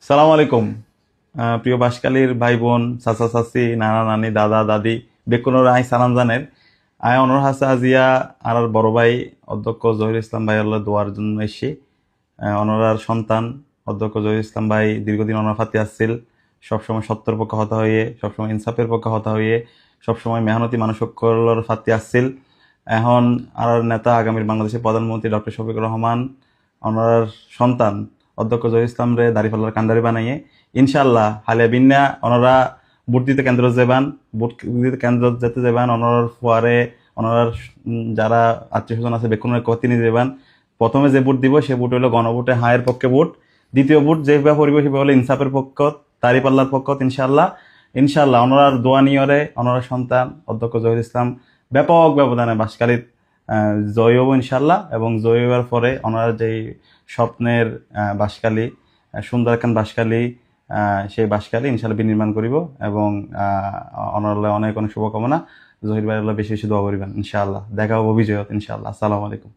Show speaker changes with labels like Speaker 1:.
Speaker 1: সালাম আলাইকুম। প্রিয় বাসকালীর ভাই বোন, চাচা চাচি, নানা নানি, দাদা দাদি বেকুনোর আই সালাম জানের। আয় অনর হাসা আজিয়া আর বড় ভাই অধ্যক্ষ জহির ইসলাম ভাই আল্লাহ দোয়ার জন্য এসে অনরার সন্তান অধ্যক্ষ জহির ইসলাম ভাই দীর্ঘদিন অনর ফাতে আসছিল। সবসময় সত্যের পক্ষে হতা হইয়ে, সবসময় ইনসাফের পক্ষে হতা হইয়ে, সবসময় মেহনতি মানুষের ফাতে আসছিল। এখন আর নেতা আগামীর বাংলাদেশের প্রধানমন্ত্রী ডক্টর শফিকুর রহমান ওনার সন্তান অধ্যক্ষ জহির ইসলাম রে দাঁড়িপাল্লার কান্ডারি বানাইয়ে ইনশাল্লাহ হালিয়া বিন্যা ওনারা ভোট দিতে কেন্দ্র যাবেন। ভোট দিতে কেন্দ্র যেতে যাবেন ওনার পরে ওনার যারা আত্মীয় স্বজন আছে বেকুনের কতি নিয়ে যাবেন। প্রথমে যে ভোট দিব সে ভোট হলো গণভোটে হায়ের পক্ষে ভোট। দ্বিতীয় ভোট যেভাবে পরিব সেভাবে হলো ইনসাফের পক্ষ, দাঁড়িপাল্লার পক্ষ। ইনশাল্লাহ ইনশাল্লাহ ওনার দোয়া নিয়রে ওনার সন্তান অধ্যক্ষ জহির ইসলাম ব্যাপক ব্যবধানে বাসকালীর জয় হব ইনশাল্লাহ। এবং জয় হওয়ার পরে ওনার যেই স্বপ্নের বাসকালী, সুন্দর একখান বাসকালী, সেই বাসকালী ইনশাল্লাহ বিনির্মাণ করিব। এবং ওনার অনেক অনেক শুভকামনা। জহির ভাই বেশি বেশি দোয়া করিবেন ইনশাআল্লাহ। দেখা হবো বিজয়ত ইনশাআল্লাহ। আসসালামু আলাইকুম।